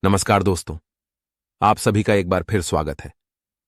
नमस्कार दोस्तों, आप सभी का एक बार फिर स्वागत है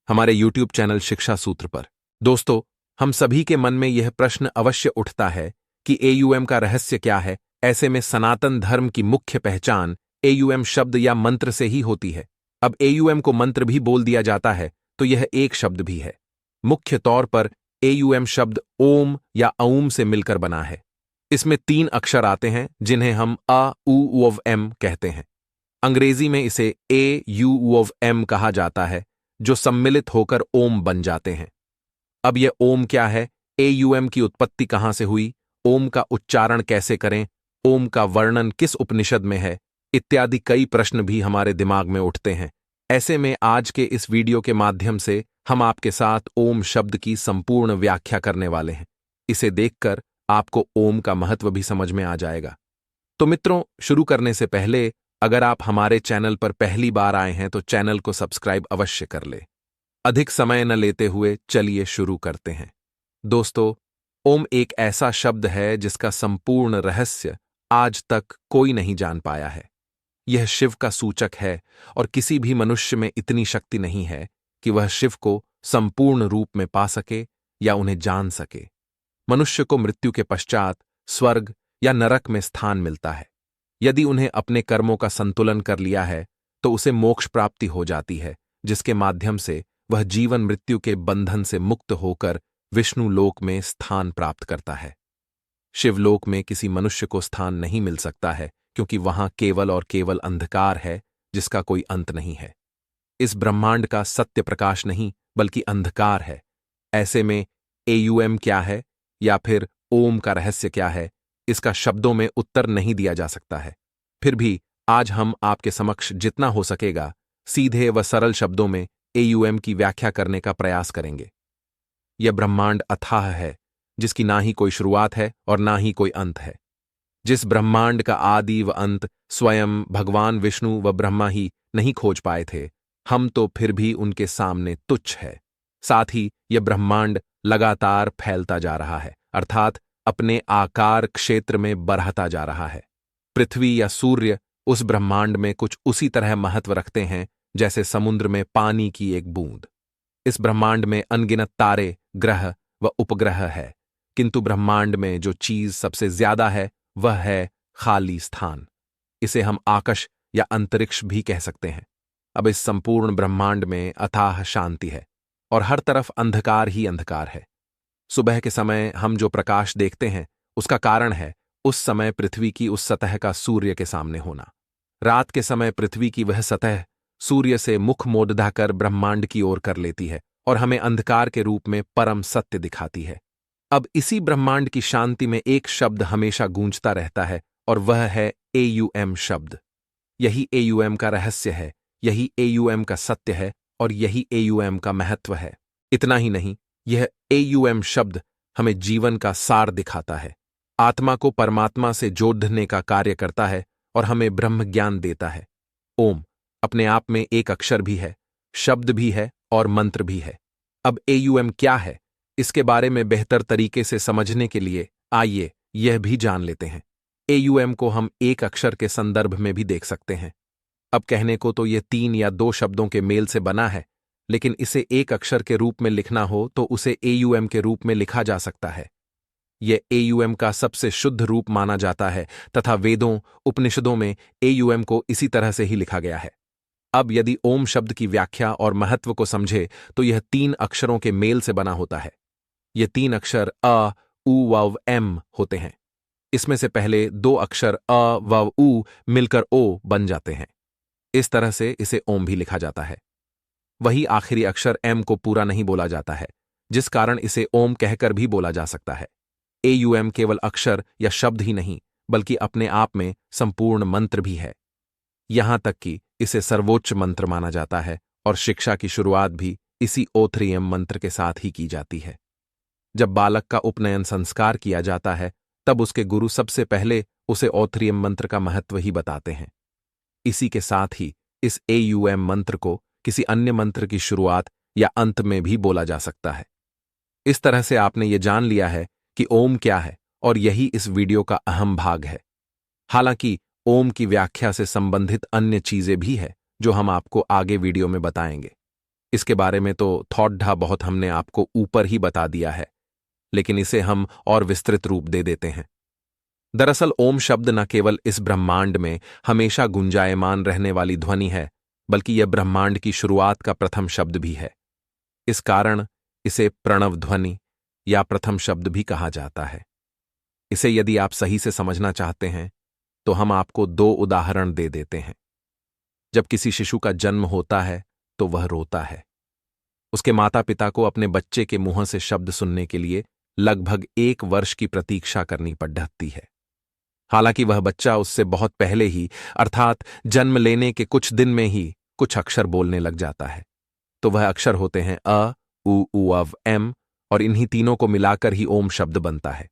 हमारे YouTube चैनल शिक्षा सूत्र पर। दोस्तों, हम सभी के मन में यह प्रश्न अवश्य उठता है कि AUM का रहस्य क्या है। ऐसे में सनातन धर्म की मुख्य पहचान AUM शब्द या मंत्र से ही होती है। अब AUM को मंत्र भी बोल दिया जाता है तो यह एक शब्द भी है। मुख्य तौर पर AUM शब्द ओम या औम से मिलकर बना है। इसमें 3 अक्षर आते हैं जिन्हें हम अ उ व एम कहते हैं। अंग्रेजी में इसे AUM कहा जाता है, जो सम्मिलित होकर ओम बन जाते हैं। अब यह ओम क्या है, AUM की उत्पत्ति कहां से हुई, ओम का उच्चारण कैसे करें, ओम का वर्णन किस उपनिषद में है, इत्यादि कई प्रश्न भी हमारे दिमाग में उठते हैं। ऐसे में आज के इस वीडियो के माध्यम से हम आपके साथ ओम शब्द की संपूर्ण व्याख्या करने वाले हैं। इसे देखकर आपको ओम का महत्व भी समझ में आ जाएगा। तो मित्रों, शुरू करने से पहले अगर आप हमारे चैनल पर पहली बार आए हैं तो चैनल को सब्सक्राइब अवश्य कर ले। अधिक समय न लेते हुए चलिए शुरू करते हैं। दोस्तों, ओम एक ऐसा शब्द है जिसका संपूर्ण रहस्य आज तक कोई नहीं जान पाया है। यह शिव का सूचक है और किसी भी मनुष्य में इतनी शक्ति नहीं है कि वह शिव को संपूर्ण रूप में पा सके या उन्हें जान सके। मनुष्य को मृत्यु के पश्चात स्वर्ग या नरक में स्थान मिलता है। यदि उन्हें अपने कर्मों का संतुलन कर लिया है तो उसे मोक्ष प्राप्ति हो जाती है, जिसके माध्यम से वह जीवन मृत्यु के बंधन से मुक्त होकर विष्णु लोक में स्थान प्राप्त करता है। शिवलोक में किसी मनुष्य को स्थान नहीं मिल सकता है क्योंकि वहां केवल और केवल अंधकार है जिसका कोई अंत नहीं है। इस ब्रह्मांड का सत्य प्रकाश नहीं बल्कि अंधकार है। ऐसे में AUM क्या है या फिर ओम का रहस्य क्या है, इसका शब्दों में उत्तर नहीं दिया जा सकता है। फिर भी आज हम आपके समक्ष जितना हो सकेगा सीधे व सरल शब्दों में AUM की व्याख्या करने का प्रयास करेंगे। यह ब्रह्मांड अथाह है जिसकी ना ही कोई शुरुआत है और ना ही कोई अंत है। जिस ब्रह्मांड का आदि व अंत स्वयं भगवान विष्णु व ब्रह्मा ही नहीं खोज पाए थे, हम तो फिर भी उनके सामने तुच्छ है। साथ ही यह ब्रह्मांड लगातार फैलता जा रहा है, अर्थात अपने आकार क्षेत्र में बढ़ता जा रहा है। पृथ्वी या सूर्य उस ब्रह्मांड में कुछ उसी तरह महत्व रखते हैं जैसे समुद्र में पानी की एक बूंद। इस ब्रह्मांड में अनगिनत तारे, ग्रह व उपग्रह है, किंतु ब्रह्मांड में जो चीज सबसे ज्यादा है वह है खाली स्थान। इसे हम आकाश या अंतरिक्ष भी कह सकते हैं। अब इस संपूर्ण ब्रह्मांड में अथाह शांति है और हर तरफ अंधकार ही अंधकार है। सुबह के समय हम जो प्रकाश देखते हैं उसका कारण है उस समय पृथ्वी की उस सतह का सूर्य के सामने होना। रात के समय पृथ्वी की वह सतह सूर्य से मुख मोड़ कर ब्रह्मांड की ओर कर लेती है और हमें अंधकार के रूप में परम सत्य दिखाती है। अब इसी ब्रह्मांड की शांति में एक शब्द हमेशा गूंजता रहता है और वह है AUM शब्द। यही AUM का रहस्य है, यही AUM का सत्य है और यही AUM का महत्व है। इतना ही नहीं, यह AUM शब्द हमें जीवन का सार दिखाता है, आत्मा को परमात्मा से जोड़ने का कार्य करता है और हमें ब्रह्म ज्ञान देता है। ओम अपने आप में एक अक्षर भी है, शब्द भी है और मंत्र भी है। अब AUM क्या है, इसके बारे में बेहतर तरीके से समझने के लिए आइए यह भी जान लेते हैं। AUM को हम एक अक्षर के संदर्भ में भी देख सकते हैं। अब कहने को तो यह 3 या 2 शब्दों के मेल से बना है, लेकिन इसे एक अक्षर के रूप में लिखना हो तो उसे AUM के रूप में लिखा जा सकता है। यह AUM का सबसे शुद्ध रूप माना जाता है तथा वेदों, उपनिषदों में AUM को इसी तरह से ही लिखा गया है। अब यदि ओम शब्द की व्याख्या और महत्व को समझे तो यह 3 अक्षरों के मेल से बना होता है। ये 3 अक्षर अ, उ व एम होते हैं। इसमें से पहले 2 अक्षर अ व उ मिलकर ओ बन जाते हैं। इस तरह से इसे ओम भी लिखा जाता है। वही आखिरी अक्षर एम को पूरा नहीं बोला जाता है, जिस कारण इसे ओम कहकर भी बोला जा सकता है। AUM केवल अक्षर या शब्द ही नहीं बल्कि अपने आप में संपूर्ण मंत्र भी है। यहां तक कि इसे सर्वोच्च मंत्र माना जाता है और शिक्षा की शुरुआत भी इसी ओथ्रियम मंत्र के साथ ही की जाती है। जब बालक का उपनयन संस्कार किया जाता है तब उसके गुरु सबसे पहले उसे ओथ्रियम मंत्र का महत्व ही बताते हैं। इसी के साथ ही इस AUM मंत्र को किसी अन्य मंत्र की शुरुआत या अंत में भी बोला जा सकता है। इस तरह से आपने ये जान लिया है कि ओम क्या है और यही इस वीडियो का अहम भाग है। हालांकि ओम की व्याख्या से संबंधित अन्य चीजें भी है जो हम आपको आगे वीडियो में बताएंगे। इसके बारे में तो थोड़ा बहुत हमने आपको ऊपर ही बता दिया है, लेकिन इसे हम और विस्तृत रूप दे देते हैं। दरअसल ओम शब्द न केवल इस ब्रह्मांड में हमेशा गुंजायमान रहने वाली ध्वनि है, बल्कि यह ब्रह्मांड की शुरुआत का प्रथम शब्द भी है। इस कारण इसे प्रणव ध्वनि या प्रथम शब्द भी कहा जाता है। इसे यदि आप सही से समझना चाहते हैं तो हम आपको 2 उदाहरण दे देते हैं। जब किसी शिशु का जन्म होता है तो वह रोता है। उसके माता पिता को अपने बच्चे के मुंह से शब्द सुनने के लिए लगभग 1 वर्ष की प्रतीक्षा करनी पड़ती है। हालांकि वह बच्चा उससे बहुत पहले ही, अर्थात जन्म लेने के कुछ दिन में ही कुछ अक्षर बोलने लग जाता है। तो वह अक्षर होते हैं अ, उ, अव, एम, और इन्हीं तीनों को मिलाकर ही ओम शब्द बनता है।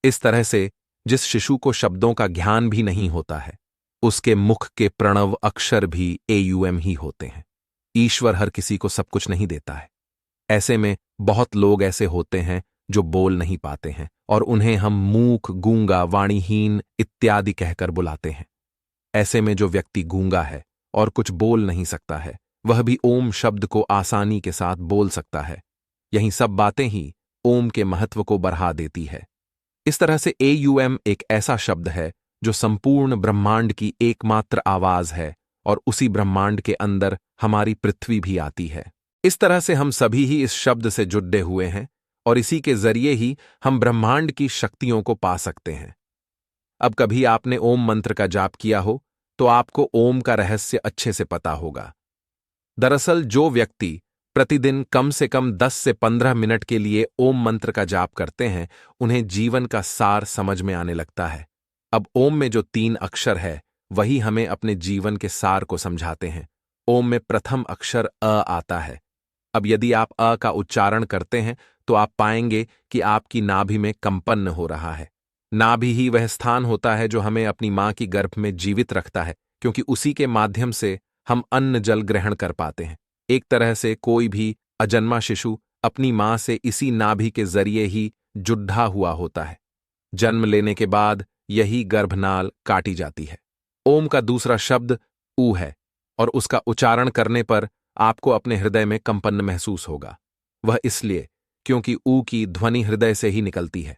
इस तरह से जिस शिशु को शब्दों का ज्ञान भी नहीं होता है, उसके मुख के प्रणव अक्षर भी AUM ही होते हैं। ईश्वर हर किसी को सब कुछ नहीं देता है। ऐसे में बहुत लोग ऐसे होते हैं जो बोल नहीं पाते हैं और उन्हें हम मूक, गूंगा, वाणीहीन इत्यादि कहकर बुलाते हैं। ऐसे में जो व्यक्ति गूंगा है और कुछ बोल नहीं सकता है, वह भी ओम शब्द को आसानी के साथ बोल सकता है। यही सब बातें ही ओम के महत्व को बढ़ा देती है। इस तरह से AUM एक ऐसा शब्द है जो संपूर्ण ब्रह्मांड की एकमात्र आवाज है, और उसी ब्रह्मांड के अंदर हमारी पृथ्वी भी आती है। इस तरह से हम सभी ही इस शब्द से जुड़े हुए हैं और इसी के जरिए ही हम ब्रह्मांड की शक्तियों को पा सकते हैं। अब कभी आपने ओम मंत्र का जाप किया हो तो आपको ओम का रहस्य अच्छे से पता होगा। दरअसल जो व्यक्ति प्रतिदिन कम से कम 10 से 15 मिनट के लिए ओम मंत्र का जाप करते हैं, उन्हें जीवन का सार समझ में आने लगता है। अब ओम में जो 3 अक्षर है वही हमें अपने जीवन के सार को समझाते हैं। ओम में प्रथम अक्षर अ आता है। अब यदि आप अ का उच्चारण करते हैं तो आप पाएंगे कि आपकी नाभि में कंपन हो रहा है। नाभि ही वह स्थान होता है जो हमें अपनी मां की गर्भ में जीवित रखता है, क्योंकि उसी के माध्यम से हम अन्न जल ग्रहण कर पाते हैं। एक तरह से कोई भी अजन्मा शिशु अपनी मां से इसी नाभि के जरिए ही जुड़ा हुआ होता है। जन्म लेने के बाद यही गर्भनाल काटी जाती है। ओम का दूसरा शब्द ऊ है और उसका उच्चारण करने पर आपको अपने हृदय में कंपन महसूस होगा। वह इसलिए क्योंकि ऊ की ध्वनि हृदय से ही निकलती है।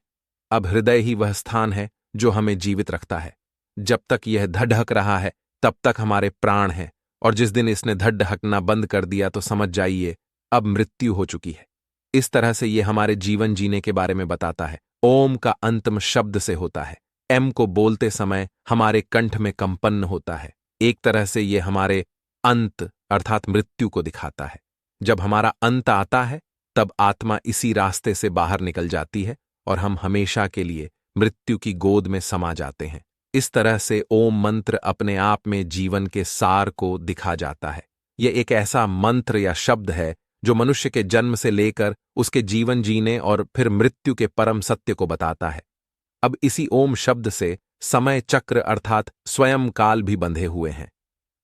अब हृदय ही वह स्थान है जो हमें जीवित रखता है। जब तक यह धड़क रहा है तब तक हमारे प्राण हैं, और जिस दिन इसने धड़कना बंद कर दिया तो समझ जाइए अब मृत्यु हो चुकी है। इस तरह से यह हमारे जीवन जीने के बारे में बताता है। ओम का अंतम शब्द से होता है। एम को बोलते समय हमारे कंठ में कंपन होता है। एक तरह से यह हमारे अंत अर्थात मृत्यु को दिखाता है। जब हमारा अंत आता है तब आत्मा इसी रास्ते से बाहर निकल जाती है और हम हमेशा के लिए मृत्यु की गोद में समा जाते हैं। इस तरह से ओम मंत्र अपने आप में जीवन के सार को दिखा जाता है। यह एक ऐसा मंत्र या शब्द है जो मनुष्य के जन्म से लेकर उसके जीवन जीने और फिर मृत्यु के परम सत्य को बताता है। अब इसी ओम शब्द से समय चक्र अर्थात स्वयं काल भी बंधे हुए हैं।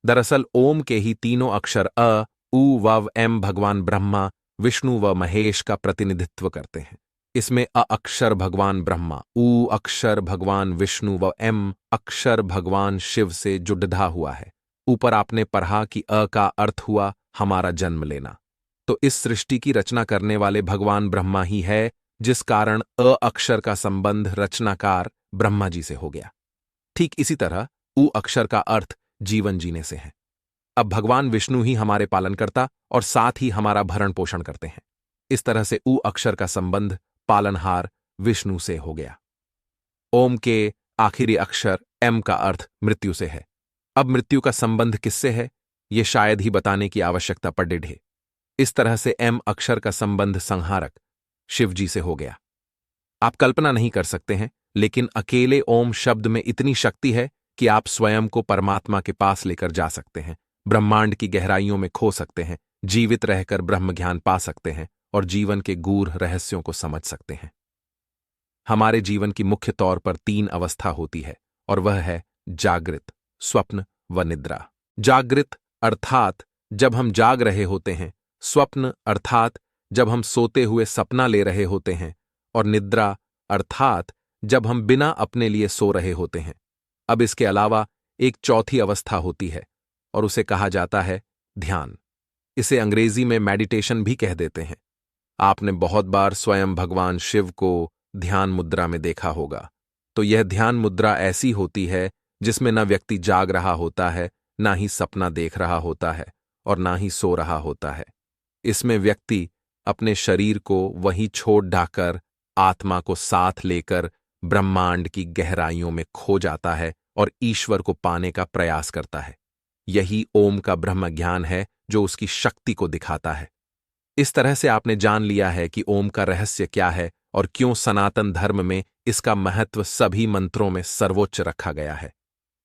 दरअसल ओम के ही तीनों अक्षर अ, उ, वव, एम भगवान ब्रह्मा, विष्णु व महेश का प्रतिनिधित्व करते हैं। इसमें अ अक्षर भगवान ब्रह्मा, उ अक्षर भगवान विष्णु व एम अक्षर भगवान शिव से जुड़ा हुआ है। ऊपर आपने पढ़ा कि अ का अर्थ हुआ हमारा जन्म लेना, तो इस सृष्टि की रचना करने वाले भगवान ब्रह्मा ही है, जिस कारण अ अक्षर का संबंध रचनाकार ब्रह्मा जी से हो गया। ठीक इसी तरह उ अक्षर का अर्थ जीवन जीने से है। अब भगवान विष्णु ही हमारे पालनकर्ता और साथ ही हमारा भरण पोषण करते हैं। इस तरह से उ अक्षर का संबंध पालनहार विष्णु से हो गया। ओम के आखिरी अक्षर एम का अर्थ मृत्यु से है। अब मृत्यु का संबंध किससे है, यह शायद ही बताने की आवश्यकता पड़े। इस तरह से एम अक्षर का संबंध संहारक शिव जी से हो गया। आप कल्पना नहीं कर सकते हैं, लेकिन अकेले ओम शब्द में इतनी शक्ति है कि आप स्वयं को परमात्मा के पास लेकर जा सकते हैं, ब्रह्मांड की गहराइयों में खो सकते हैं, जीवित रहकर ब्रह्म ज्ञान पा सकते हैं और जीवन के गूढ़ रहस्यों को समझ सकते हैं। हमारे जीवन की मुख्य तौर पर 3 अवस्था होती है, और वह है जागृत, स्वप्न व निद्रा। जागृत अर्थात जब हम जाग रहे होते हैं, स्वप्न अर्थात जब हम सोते हुए सपना ले रहे होते हैं, और निद्रा अर्थात जब हम बिना अपने लिए सो रहे होते हैं। अब इसके अलावा एक चौथी अवस्था होती है और उसे कहा जाता है ध्यान। इसे अंग्रेजी में मेडिटेशन भी कह देते हैं। आपने बहुत बार स्वयं भगवान शिव को ध्यान मुद्रा में देखा होगा। तो यह ध्यान मुद्रा ऐसी होती है जिसमें न व्यक्ति जाग रहा होता है, ना ही सपना देख रहा होता है और ना ही सो रहा होता है। इसमें व्यक्ति अपने शरीर को वहीं छोड़ डाकर आत्मा को साथ लेकर ब्रह्मांड की गहराइयों में खो जाता है और ईश्वर को पाने का प्रयास करता है। यही ओम का ब्रह्म ज्ञान है जो उसकी शक्ति को दिखाता है। इस तरह से आपने जान लिया है कि ओम का रहस्य क्या है और क्यों सनातन धर्म में इसका महत्व सभी मंत्रों में सर्वोच्च रखा गया है।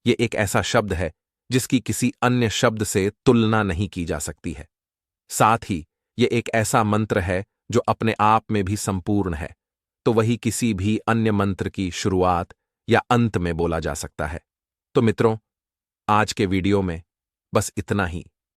ये एक ऐसा शब्द है जिसकी किसी अन्य शब्द से तुलना नहीं की जा सकती है। साथ ही ये एक ऐसा मंत्र है जो अपने आप में भी संपूर्ण है, तो वही किसी भी अन्य मंत्र की शुरुआत या अंत में बोला जा सकता है। तो मित्रों, आज के वीडियो में बस इतना ही।